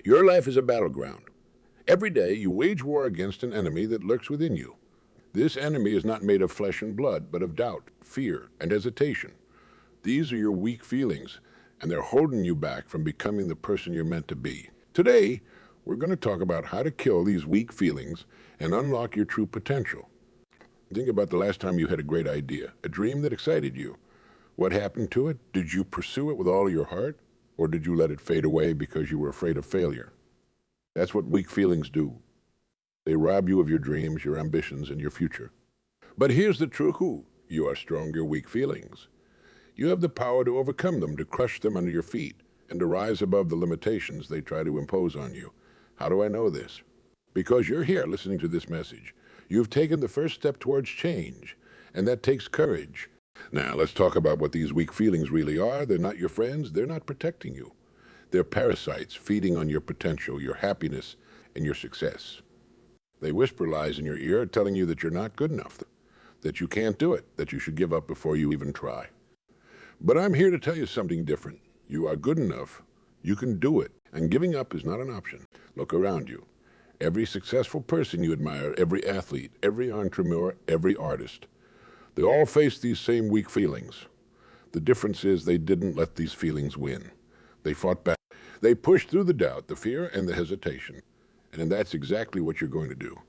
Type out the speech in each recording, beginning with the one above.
Your life is a battleground. Every day you wage war against an enemy that lurks within you. This enemy is not made of flesh and blood, but of doubt, fear, and hesitation. These are your weak feelings, and they're holding you back from becoming the person you're meant to be. Today, we're going to talk about how to kill these weak feelings and unlock your true potential. Think about the last time you had a great idea, a dream that excited you. What happened to it? Did you pursue it with all your heart, or did you let it fade away because you were afraid of failure? That's what weak feelings do. They rob you of your dreams, your ambitions, and your future. But here's the true who. You are strong, your weak feelings. You have the power to overcome them, to crush them under your feet, and to rise above the limitations they try to impose on you. How do I know this? Because you're here listening to this message. You've taken the first step towards change, and that takes courage. Now, let's talk about what these weak feelings really are. They're not your friends. They're not protecting you. They're parasites feeding on your potential, your happiness, and your success. They whisper lies in your ear, telling you that you're not good enough, that you can't do it, that you should give up before you even try. But I'm here to tell you something different. You are good enough. You can do it. And giving up is not an option. Look around you. Every successful person you admire, every athlete, every entrepreneur, every artist, they all face these same weak feelings. The difference is they didn't let these feelings win. They fought back. They pushed through the doubt, the fear, and the hesitation. And that's exactly what you're going to do.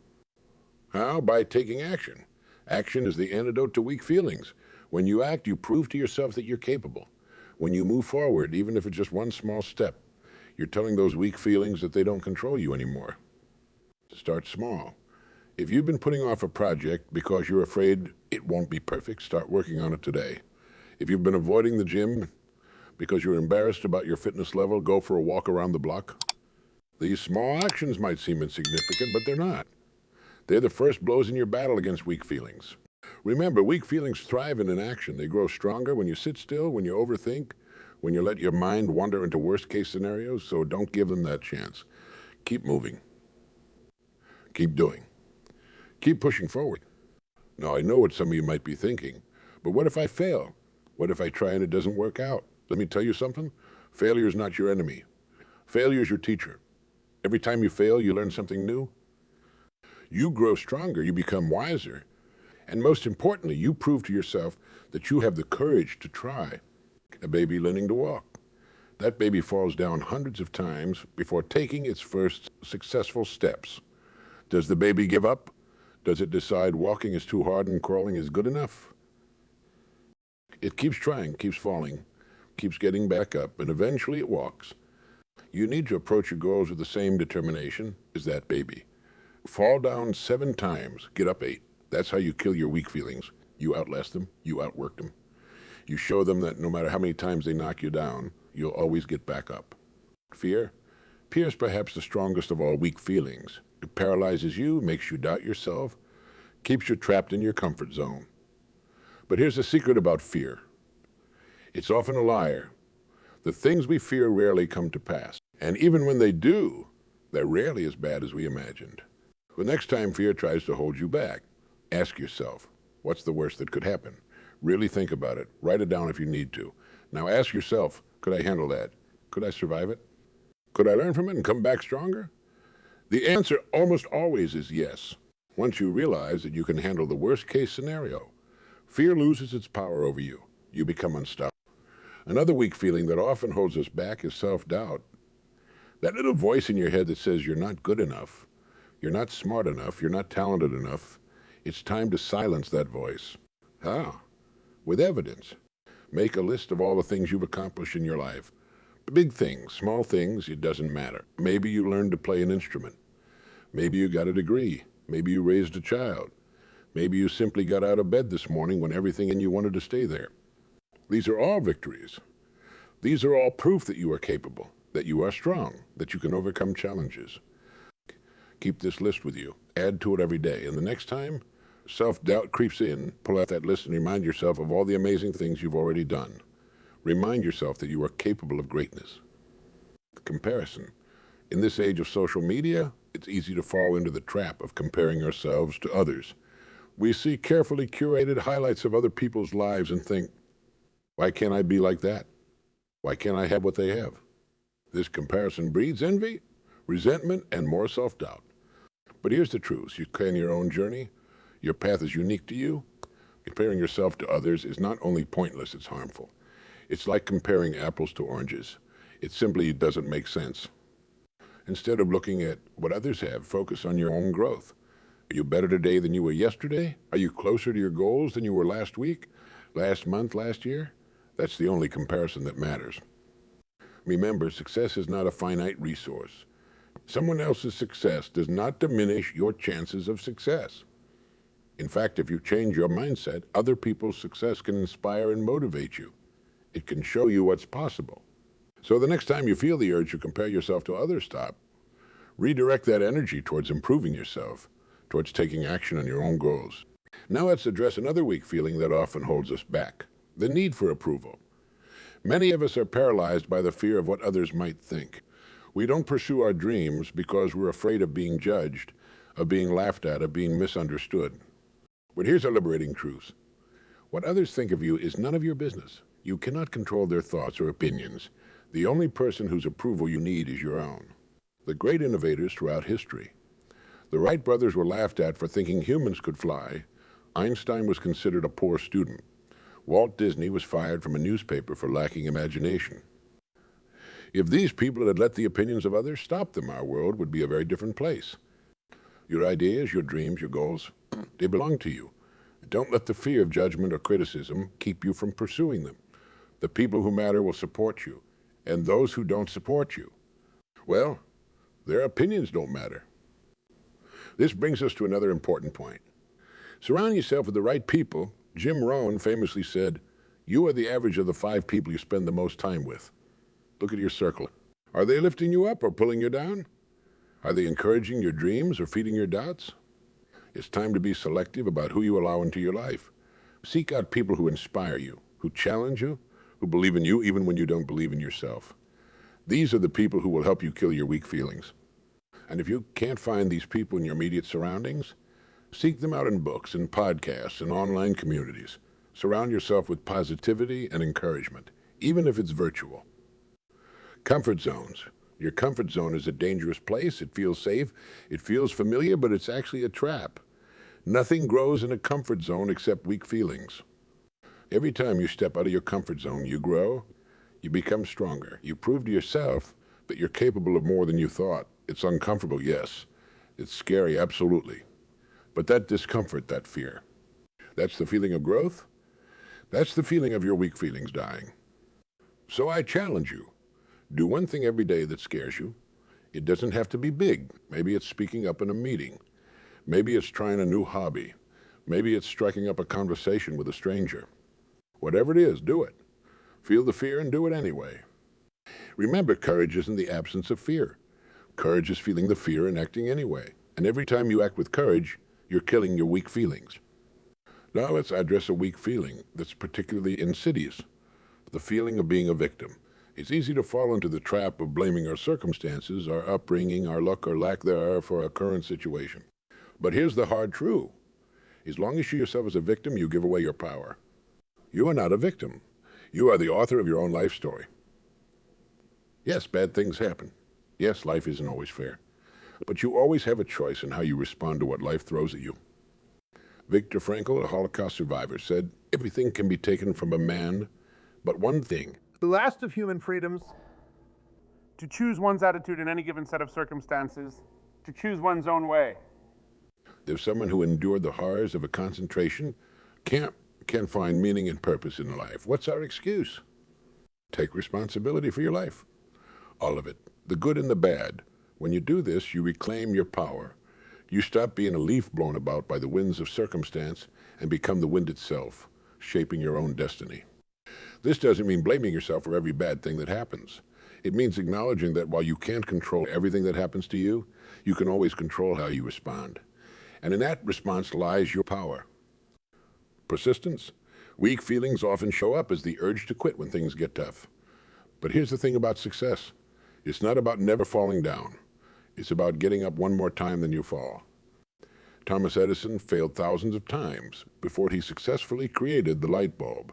How? By taking action. Action is the antidote to weak feelings. When you act, you prove to yourself that you're capable. When you move forward, even if it's just one small step, you're telling those weak feelings that they don't control you anymore. Start small. If you've been putting off a project because you're afraid it won't be perfect, start working on it today. If you've been avoiding the gym because you're embarrassed about your fitness level, go for a walk around the block. These small actions might seem insignificant, but they're not. They're the first blows in your battle against weak feelings. Remember, weak feelings thrive in inaction. They grow stronger when you sit still, when you overthink, when you let your mind wander into worst-case scenarios, so don't give them that chance. Keep moving. Keep doing. Keep pushing forward. Now, I know what some of you might be thinking, but what if I fail? What if I try and it doesn't work out? Let me tell you something. Failure is not your enemy. Failure is your teacher. Every time you fail, you learn something new. You grow stronger, you become wiser, and most importantly, you prove to yourself that you have the courage to try. A baby learning to walk. That baby falls down hundreds of times before taking its first successful steps. Does the baby give up? Does it decide walking is too hard and crawling is good enough? It keeps trying, keeps falling, keeps getting back up, and eventually it walks. You need to approach your goals with the same determination as that baby. Fall down 7 times, get up 8. That's how you kill your weak feelings. You outlast them, you outwork them. You show them that no matter how many times they knock you down, you'll always get back up. Fear? Fear is perhaps the strongest of all weak feelings. It paralyzes you, makes you doubt yourself, keeps you trapped in your comfort zone. But here's the secret about fear. It's often a liar. The things we fear rarely come to pass. And even when they do, they're rarely as bad as we imagined. The next time fear tries to hold you back, ask yourself, what's the worst that could happen? Really think about it. Write it down if you need to. Now ask yourself, could I handle that? Could I survive it? Could I learn from it and come back stronger? The answer almost always is yes. Once you realize that you can handle the worst case scenario, fear loses its power over you. You become unstoppable. Another weak feeling that often holds us back is self-doubt. That little voice in your head that says you're not good enough, you're not smart enough, you're not talented enough. It's time to silence that voice. How? With evidence. Make a list of all the things you've accomplished in your life. Big things, small things, it doesn't matter. Maybe you learned to play an instrument. Maybe you got a degree. Maybe you raised a child. Maybe you simply got out of bed this morning when everything in you wanted to stay there. These are all victories. These are all proof that you are capable, that you are strong, that you can overcome challenges. Keep this list with you. Add to it every day. And the next time self-doubt creeps in, pull out that list and remind yourself of all the amazing things you've already done. Remind yourself that you are capable of greatness. Comparison. In this age of social media, it's easy to fall into the trap of comparing ourselves to others. We see carefully curated highlights of other people's lives and think, why can't I be like that? Why can't I have what they have? This comparison breeds envy, resentment, and more self-doubt. But here's the truth. You plan your own journey. Your path is unique to you. Comparing yourself to others is not only pointless, it's harmful. It's like comparing apples to oranges. It simply doesn't make sense. Instead of looking at what others have, focus on your own growth. Are you better today than you were yesterday? Are you closer to your goals than you were last week, last month, last year? That's the only comparison that matters. Remember, success is not a finite resource. Someone else's success does not diminish your chances of success. In fact, if you change your mindset, other people's success can inspire and motivate you. It can show you what's possible. So the next time you feel the urge to compare yourself to others, stop. Redirect that energy towards improving yourself, towards taking action on your own goals. Now let's address another weak feeling that often holds us back: the need for approval. Many of us are paralyzed by the fear of what others might think. We don't pursue our dreams because we're afraid of being judged, of being laughed at, of being misunderstood. But here's a liberating truth. What others think of you is none of your business. You cannot control their thoughts or opinions. The only person whose approval you need is your own. The great innovators throughout history. The Wright brothers were laughed at for thinking humans could fly. Einstein was considered a poor student. Walt Disney was fired from a newspaper for lacking imagination. If these people had let the opinions of others stop them, our world would be a very different place. Your ideas, your dreams, your goals, they belong to you. Don't let the fear of judgment or criticism keep you from pursuing them. The people who matter will support you, and those who don't support you, well, their opinions don't matter. This brings us to another important point. Surround yourself with the right people. Jim Rohn famously said, "You are the average of the 5 people you spend the most time with." Look at your circle. Are they lifting you up or pulling you down? Are they encouraging your dreams or feeding your doubts? It's time to be selective about who you allow into your life. Seek out people who inspire you, who challenge you, who believe in you even when you don't believe in yourself. These are the people who will help you kill your weak feelings. And if you can't find these people in your immediate surroundings, seek them out in books, in podcasts, and online communities. Surround yourself with positivity and encouragement, even if it's virtual. Comfort zones. Your comfort zone is a dangerous place. It feels safe. It feels familiar, but it's actually a trap. Nothing grows in a comfort zone except weak feelings. Every time you step out of your comfort zone, you grow, you become stronger. You prove to yourself that you're capable of more than you thought. It's uncomfortable, yes. It's scary, absolutely. But that discomfort, that fear, that's the feeling of growth. That's the feeling of your weak feelings dying. So I challenge you. Do one thing every day that scares you. It doesn't have to be big. Maybe it's speaking up in a meeting. Maybe it's trying a new hobby. Maybe it's striking up a conversation with a stranger. Whatever it is, do it. Feel the fear and do it anyway. Remember, courage isn't the absence of fear. Courage is feeling the fear and acting anyway. And every time you act with courage, you're killing your weak feelings. Now let's address a weak feeling that's particularly insidious: the feeling of being a victim. It's easy to fall into the trap of blaming our circumstances, our upbringing, our luck or lack thereof for our current situation. But here's the hard truth. As long as you see yourself as a victim, you give away your power. You are not a victim. You are the author of your own life story. Yes, bad things happen. Yes, life isn't always fair. But you always have a choice in how you respond to what life throws at you. Viktor Frankl, a Holocaust survivor, said, "Everything can be taken from a man, but one thing." The last of human freedoms, to choose one's attitude in any given set of circumstances, to choose one's own way. There's someone who endured the horrors of a concentration camp can find meaning and purpose in life. What's our excuse? Take responsibility for your life. All of it, the good and the bad. When you do this, you reclaim your power. You stop being a leaf blown about by the winds of circumstance and become the wind itself, shaping your own destiny. This doesn't mean blaming yourself for every bad thing that happens. It means acknowledging that while you can't control everything that happens to you, you can always control how you respond. And in that response lies your power. Persistence. Weak feelings often show up as the urge to quit when things get tough. But here's the thing about success. It's not about never falling down. It's about getting up one more time than you fall. Thomas Edison failed thousands of times before he successfully created the light bulb.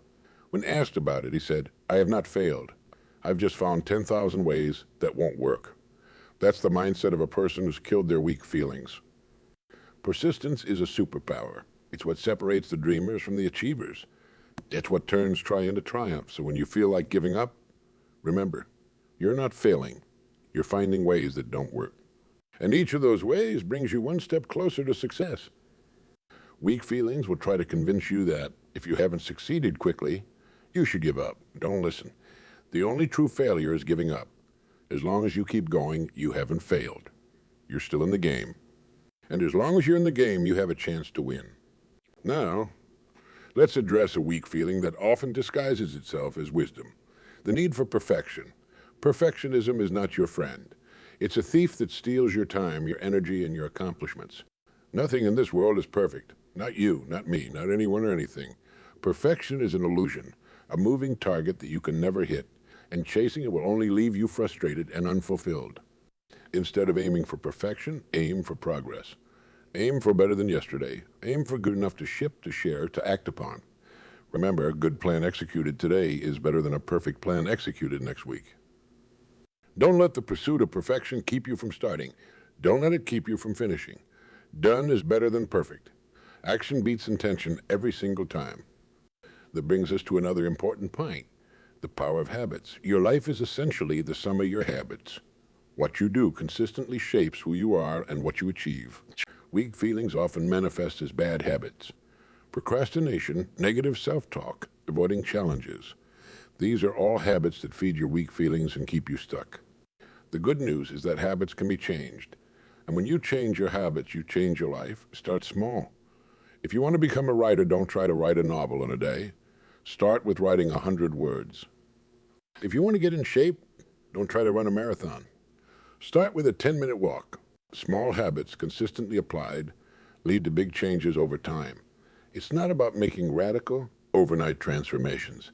When asked about it, he said, "I have not failed. I've just found 10,000 ways that won't work." That's the mindset of a person who's killed their weak feelings. Persistence is a superpower. It's what separates the dreamers from the achievers. It's what turns try into triumph. So when you feel like giving up, remember, you're not failing. You're finding ways that don't work. And each of those ways brings you one step closer to success. Weak feelings will try to convince you that if you haven't succeeded quickly, you should give up. Don't listen. The only true failure is giving up. As long as you keep going, you haven't failed. You're still in the game. And as long as you're in the game, you have a chance to win. Now, let's address a weak feeling that often disguises itself as wisdom. The need for perfection. Perfectionism is not your friend. It's a thief that steals your time, your energy, and your accomplishments. Nothing in this world is perfect. Not you, not me, not anyone or anything. Perfection is an illusion, a moving target that you can never hit, and chasing it will only leave you frustrated and unfulfilled. Instead of aiming for perfection, aim for progress. Aim for better than yesterday. Aim for good enough to ship, to share, to act upon. Remember, a good plan executed today is better than a perfect plan executed next week. Don't let the pursuit of perfection keep you from starting. Don't let it keep you from finishing. Done is better than perfect. Action beats intention every single time. That brings us to another important point, the power of habits. Your life is essentially the sum of your habits. What you do consistently shapes who you are and what you achieve. Weak feelings often manifest as bad habits. Procrastination, negative self-talk, avoiding challenges. These are all habits that feed your weak feelings and keep you stuck. The good news is that habits can be changed. And when you change your habits, you change your life. Start small. If you want to become a writer, don't try to write a novel in a day. Start with writing 100 words. If you want to get in shape, don't try to run a marathon. Start with a 10-minute walk. Small habits consistently applied lead to big changes over time. It's not about making radical, overnight transformations.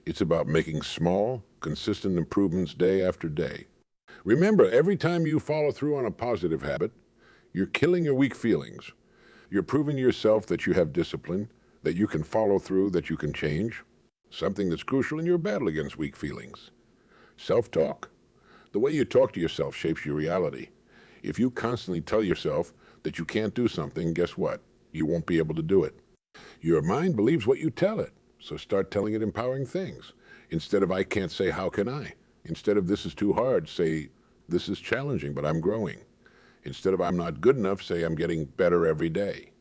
It's about making small, consistent improvements day after day. Remember, every time you follow through on a positive habit, you're killing your weak feelings. You're proving to yourself that you have discipline, that you can follow through, that you can change. Something that's crucial in your battle against weak feelings. Self-talk. The way you talk to yourself shapes your reality. If you constantly tell yourself that you can't do something, guess what? You won't be able to do it. Your mind believes what you tell it, so start telling it empowering things. Instead of "I can't," say "how can I?" Instead of "this is too hard," say "this is challenging, but I'm growing." Instead of "I'm not good enough," say "I'm getting better every day."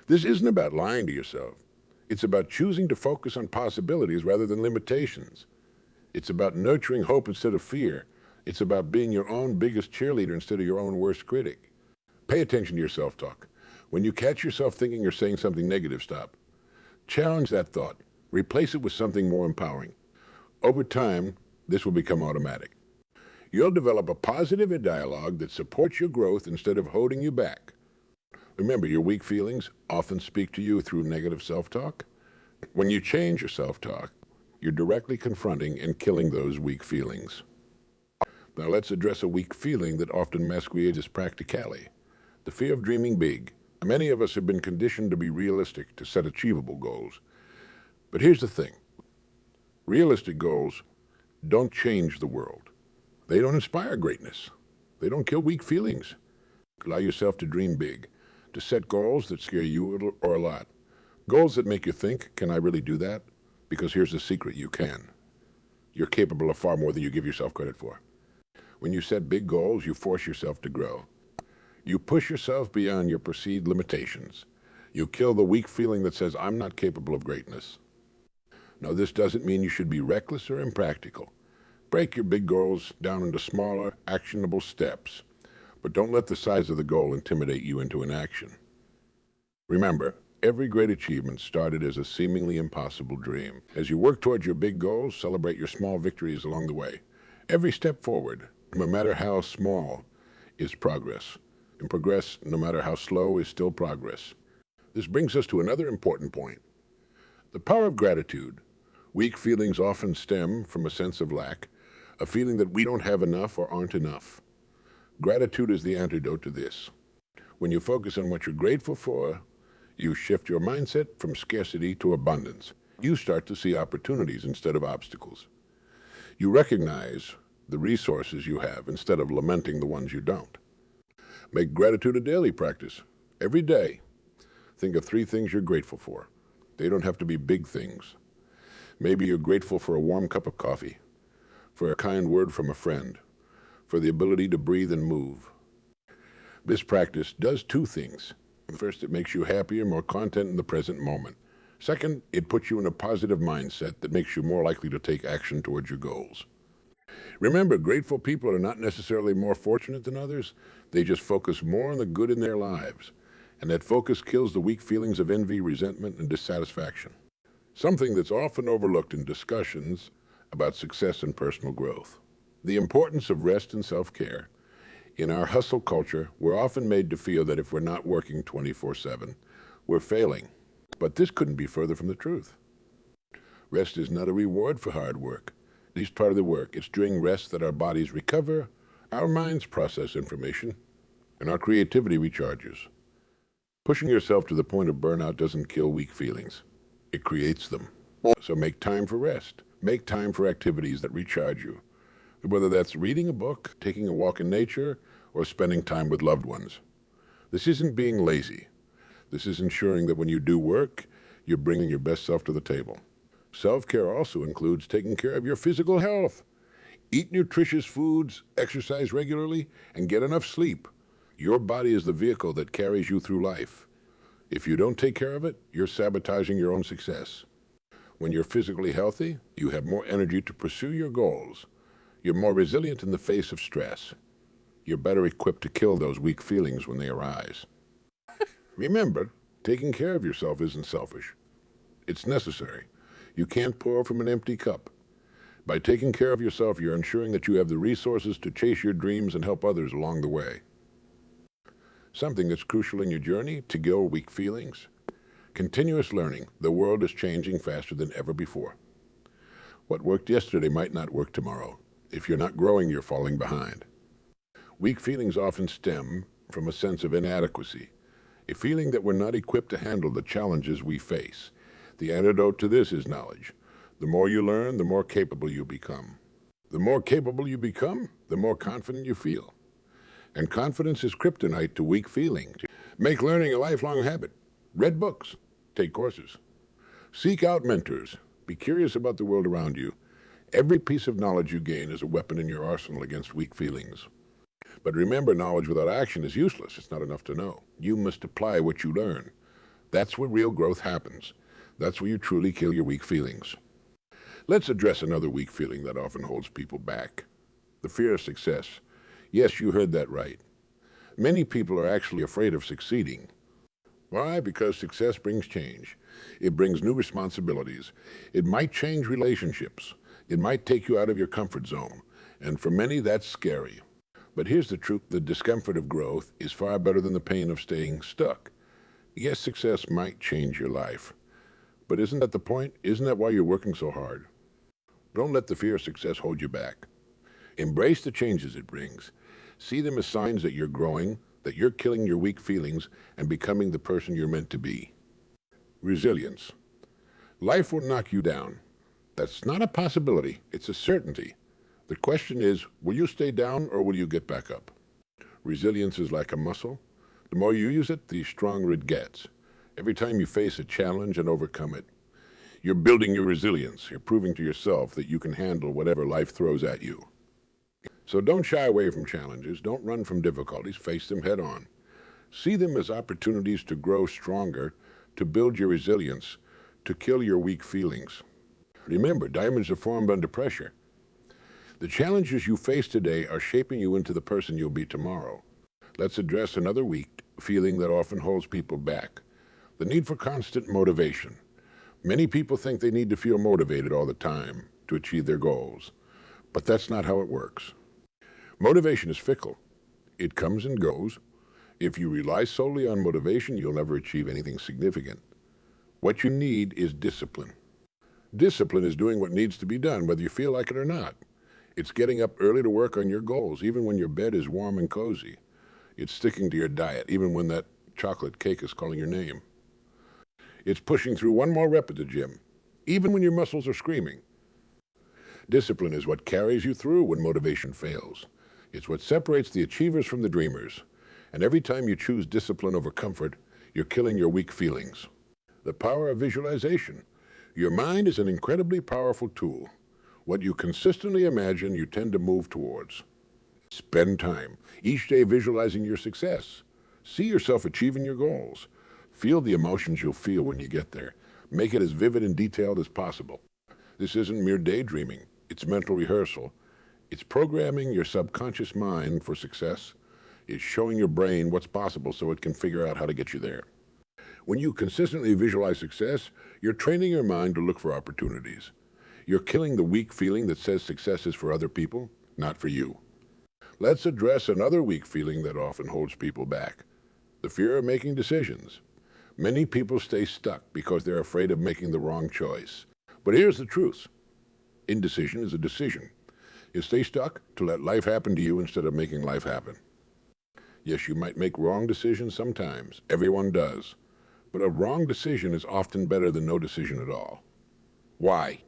This isn't about lying to yourself. It's about choosing to focus on possibilities rather than limitations. It's about nurturing hope instead of fear. It's about being your own biggest cheerleader instead of your own worst critic. Pay attention to your self-talk. When you catch yourself thinking or saying something negative, stop. Challenge that thought. Replace it with something more empowering. Over time, this will become automatic. You'll develop a positive dialogue that supports your growth instead of holding you back. Remember, your weak feelings often speak to you through negative self-talk. When you change your self-talk, you're directly confronting and killing those weak feelings. Now let's address a weak feeling that often masquerades as practicality, the fear of dreaming big. Many of us have been conditioned to be realistic, to set achievable goals. But here's the thing. Realistic goals don't change the world. They don't inspire greatness. They don't kill weak feelings. Allow yourself to dream big, to set goals that scare you a little or a lot. Goals that make you think, can I really do that? Because here's the secret, you can. You're capable of far more than you give yourself credit for. When you set big goals, you force yourself to grow. You push yourself beyond your perceived limitations. You kill the weak feeling that says, I'm not capable of greatness. Now, this doesn't mean you should be reckless or impractical. Break your big goals down into smaller, actionable steps. But don't let the size of the goal intimidate you into inaction. Remember, every great achievement started as a seemingly impossible dream. As you work towards your big goals, celebrate your small victories along the way. Every step forward, no matter how small, is progress. And progress, no matter how slow, is still progress. This brings us to another important point. The power of gratitude. Weak feelings often stem from a sense of lack, a feeling that we don't have enough or aren't enough. Gratitude is the antidote to this. When you focus on what you're grateful for, you shift your mindset from scarcity to abundance. You start to see opportunities instead of obstacles. You recognize the resources you have instead of lamenting the ones you don't. Make gratitude a daily practice. Every day, think of 3 things you're grateful for. They don't have to be big things. Maybe you're grateful for a warm cup of coffee, for a kind word from a friend, for the ability to breathe and move. This practice does 2 things. First, it makes you happier, more content in the present moment. Second, it puts you in a positive mindset that makes you more likely to take action towards your goals. Remember, grateful people are not necessarily more fortunate than others. They just focus more on the good in their lives. And that focus kills the weak feelings of envy, resentment, and dissatisfaction. Something that's often overlooked in discussions about success and personal growth. The importance of rest and self-care. In our hustle culture, we're often made to feel that if we're not working 24/7, we're failing. But this couldn't be further from the truth. Rest is not a reward for hard work. It's part of the work. It's during rest that our bodies recover, our minds process information, and our creativity recharges. Pushing yourself to the point of burnout doesn't kill weak feelings. It creates them. So make time for rest. Make time for activities that recharge you. Whether that's reading a book, taking a walk in nature, or spending time with loved ones. This isn't being lazy. This is ensuring that when you do work, you're bringing your best self to the table. Self-care also includes taking care of your physical health. Eat nutritious foods, exercise regularly, and get enough sleep. Your body is the vehicle that carries you through life. If you don't take care of it, you're sabotaging your own success. When you're physically healthy, you have more energy to pursue your goals. You're more resilient in the face of stress. You're better equipped to kill those weak feelings when they arise. Remember, taking care of yourself isn't selfish. It's necessary. You can't pour from an empty cup. By taking care of yourself, you're ensuring that you have the resources to chase your dreams and help others along the way. Something that's crucial in your journey to kill weak feelings. Continuous learning. The world is changing faster than ever before. What worked yesterday might not work tomorrow. If you're not growing, you're falling behind. Weak feelings often stem from a sense of inadequacy, a feeling that we're not equipped to handle the challenges we face. The antidote to this is knowledge. The more you learn, the more capable you become. The more capable you become, the more confident you feel. And confidence is kryptonite to weak feelings. Make learning a lifelong habit. Read books. Take courses. Seek out mentors. Be curious about the world around you. Every piece of knowledge you gain is a weapon in your arsenal against weak feelings. But remember, knowledge without action is useless. It's not enough to know. You must apply what you learn. That's where real growth happens. That's where you truly kill your weak feelings. Let's address another weak feeling that often holds people back. The fear of success. Yes, you heard that right. Many people are actually afraid of succeeding. Why? Because success brings change. It brings new responsibilities. It might change relationships. It might take you out of your comfort zone. And for many, that's scary. But here's the truth. The discomfort of growth is far better than the pain of staying stuck. Yes, success might change your life. But isn't that the point? Isn't that why you're working so hard? Don't let the fear of success hold you back. Embrace the changes it brings. See them as signs that you're growing, that you're killing your weak feelings and becoming the person you're meant to be. Resilience. Life will knock you down. That's not a possibility. It's a certainty. The question is, will you stay down or will you get back up? Resilience is like a muscle. The more you use it, the stronger it gets. Every time you face a challenge and overcome it, you're building your resilience. You're proving to yourself that you can handle whatever life throws at you. So don't shy away from challenges. Don't run from difficulties. Face them head on. See them as opportunities to grow stronger, to build your resilience, to kill your weak feelings. Remember, diamonds are formed under pressure. The challenges you face today are shaping you into the person you'll be tomorrow. Let's address another weak feeling that often holds people back. The need for constant motivation. Many people think they need to feel motivated all the time to achieve their goals, but that's not how it works. Motivation is fickle. It comes and goes. If you rely solely on motivation, you'll never achieve anything significant. What you need is discipline. Discipline is doing what needs to be done, whether you feel like it or not. It's getting up early to work on your goals, even when your bed is warm and cozy. It's sticking to your diet, even when that chocolate cake is calling your name. It's pushing through one more rep at the gym, even when your muscles are screaming. Discipline is what carries you through when motivation fails. It's what separates the achievers from the dreamers. And every time you choose discipline over comfort, you're killing your weak feelings. The power of visualization. Your mind is an incredibly powerful tool. What you consistently imagine, you tend to move towards. Spend time each day visualizing your success. See yourself achieving your goals. Feel the emotions you'll feel when you get there. Make it as vivid and detailed as possible. This isn't mere daydreaming. It's mental rehearsal. It's programming your subconscious mind for success. It's showing your brain what's possible so it can figure out how to get you there. When you consistently visualize success, you're training your mind to look for opportunities. You're killing the weak feeling that says success is for other people, not for you. Let's address another weak feeling that often holds people back: the fear of making decisions. Many people stay stuck because they're afraid of making the wrong choice. But here's the truth. Indecision is a decision. You stay stuck to let life happen to you instead of making life happen. Yes, you might make wrong decisions sometimes. Everyone does. But a wrong decision is often better than no decision at all. Why?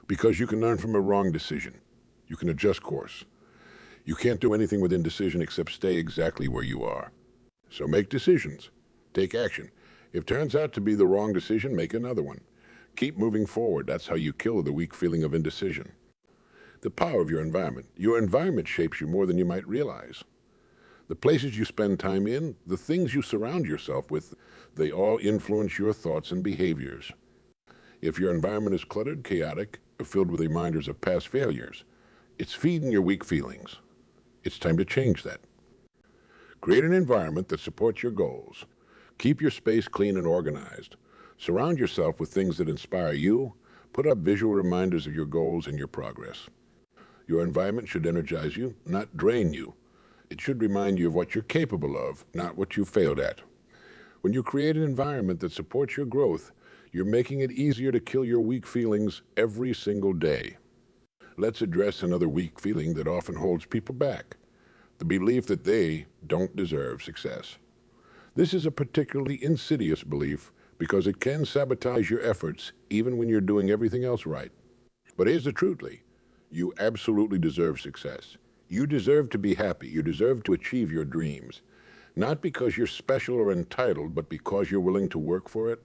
Because you can learn from a wrong decision. You can adjust course. You can't do anything with indecision except stay exactly where you are. So make decisions. Take action. If it turns out to be the wrong decision, make another one. Keep moving forward. That's how you kill the weak feeling of indecision. The power of your environment. Your environment shapes you more than you might realize. The places you spend time in, the things you surround yourself with, they all influence your thoughts and behaviors. If your environment is cluttered, chaotic, or filled with reminders of past failures, it's feeding your weak feelings. It's time to change that. Create an environment that supports your goals. Keep your space clean and organized. Surround yourself with things that inspire you. Put up visual reminders of your goals and your progress. Your environment should energize you, not drain you. It should remind you of what you're capable of, not what you failed at. When you create an environment that supports your growth, you're making it easier to kill your weak feelings every single day. Let's address another weak feeling that often holds people back: the belief that they don't deserve success. This is a particularly insidious belief because it can sabotage your efforts even when you're doing everything else right. But here's the truth, Lee. You absolutely deserve success. You deserve to be happy. You deserve to achieve your dreams. Not because you're special or entitled, but because you're willing to work for it.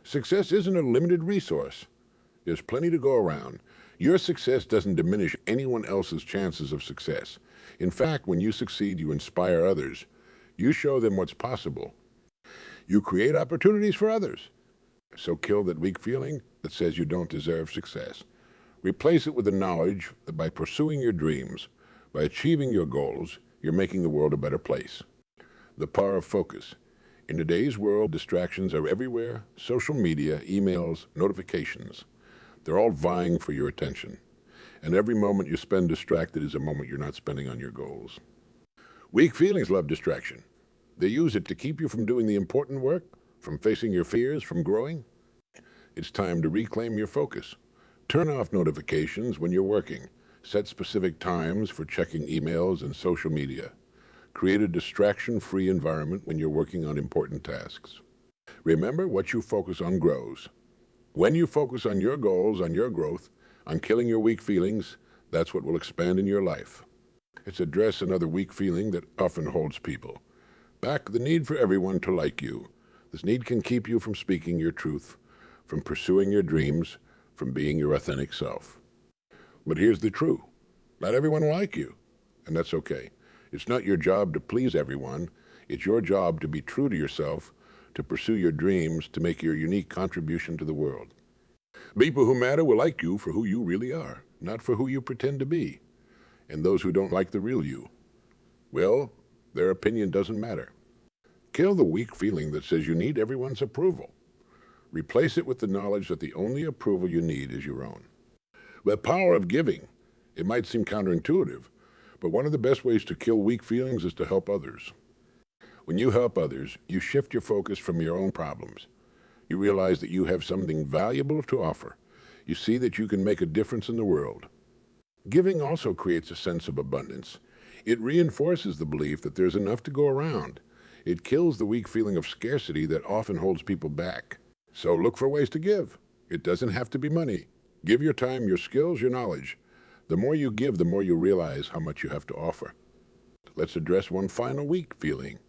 Success isn't a limited resource. There's plenty to go around. Your success doesn't diminish anyone else's chances of success. In fact, when you succeed, you inspire others. You show them what's possible. You create opportunities for others. So kill that weak feeling that says you don't deserve success. Replace it with the knowledge that by pursuing your dreams, by achieving your goals, you're making the world a better place. The power of focus. In today's world, distractions are everywhere: social media, emails, notifications. They're all vying for your attention. And every moment you spend distracted is a moment you're not spending on your goals. Weak feelings love distraction. They use it to keep you from doing the important work, from facing your fears, from growing. It's time to reclaim your focus. Turn off notifications when you're working. Set specific times for checking emails and social media. Create a distraction-free environment when you're working on important tasks. Remember, what you focus on grows. When you focus on your goals, on your growth, on killing your weak feelings, that's what will expand in your life. Let's address another weak feeling that often holds people back: the need for everyone to like you. This need can keep you from speaking your truth, from pursuing your dreams, from being your authentic self. But here's the truth. Not everyone will like you, and that's okay. It's not your job to please everyone. It's your job to be true to yourself, to pursue your dreams, to make your unique contribution to the world. People who matter will like you for who you really are, not for who you pretend to be. And those who don't like the real you, well, their opinion doesn't matter. Kill the weak feeling that says you need everyone's approval. Replace it with the knowledge that the only approval you need is your own. The power of giving. It might seem counterintuitive, but one of the best ways to kill weak feelings is to help others. When you help others, you shift your focus from your own problems. You realize that you have something valuable to offer. You see that you can make a difference in the world. Giving also creates a sense of abundance. It reinforces the belief that there's enough to go around. It kills the weak feeling of scarcity that often holds people back. So look for ways to give. It doesn't have to be money. Give your time, your skills, your knowledge. The more you give, the more you realize how much you have to offer. Let's address one final weak feeling.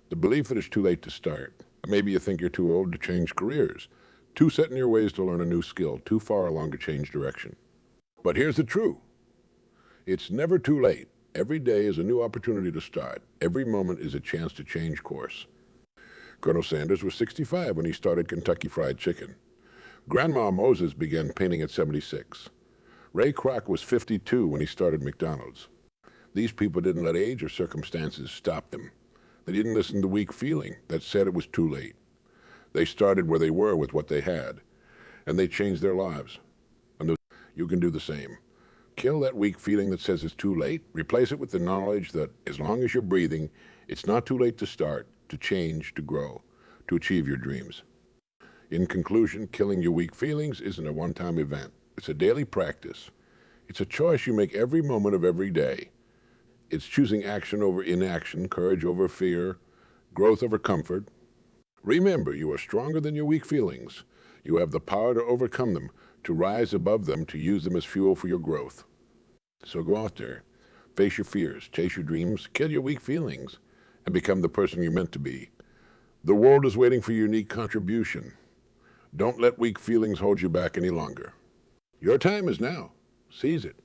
The belief that it's too late to start. Maybe you think you're too old to change careers, too set in your ways to learn a new skill, too far along to change direction. But here's the truth. It's never too late. Every day is a new opportunity to start. Every moment is a chance to change course. Colonel Sanders was 65 when he started Kentucky Fried Chicken. Grandma Moses began painting at 76. Ray Kroc was 52 when he started McDonald's. These people didn't let age or circumstances stop them. They didn't listen to weak feeling that said it was too late. They started where they were with what they had, and they changed their lives. And you can do the same. Kill that weak feeling that says it's too late. Replace it with the knowledge that as long as you're breathing, it's not too late to start, to change, to grow, to achieve your dreams. In conclusion, killing your weak feelings isn't a one-time event. It's a daily practice. It's a choice you make every moment of every day. It's choosing action over inaction, courage over fear, growth over comfort. Remember, you are stronger than your weak feelings. You have the power to overcome them, to rise above them, to use them as fuel for your growth. So go out there, face your fears, chase your dreams, kill your weak feelings, and become the person you're meant to be. The world is waiting for your unique contribution. Don't let weak feelings hold you back any longer. Your time is now. Seize it.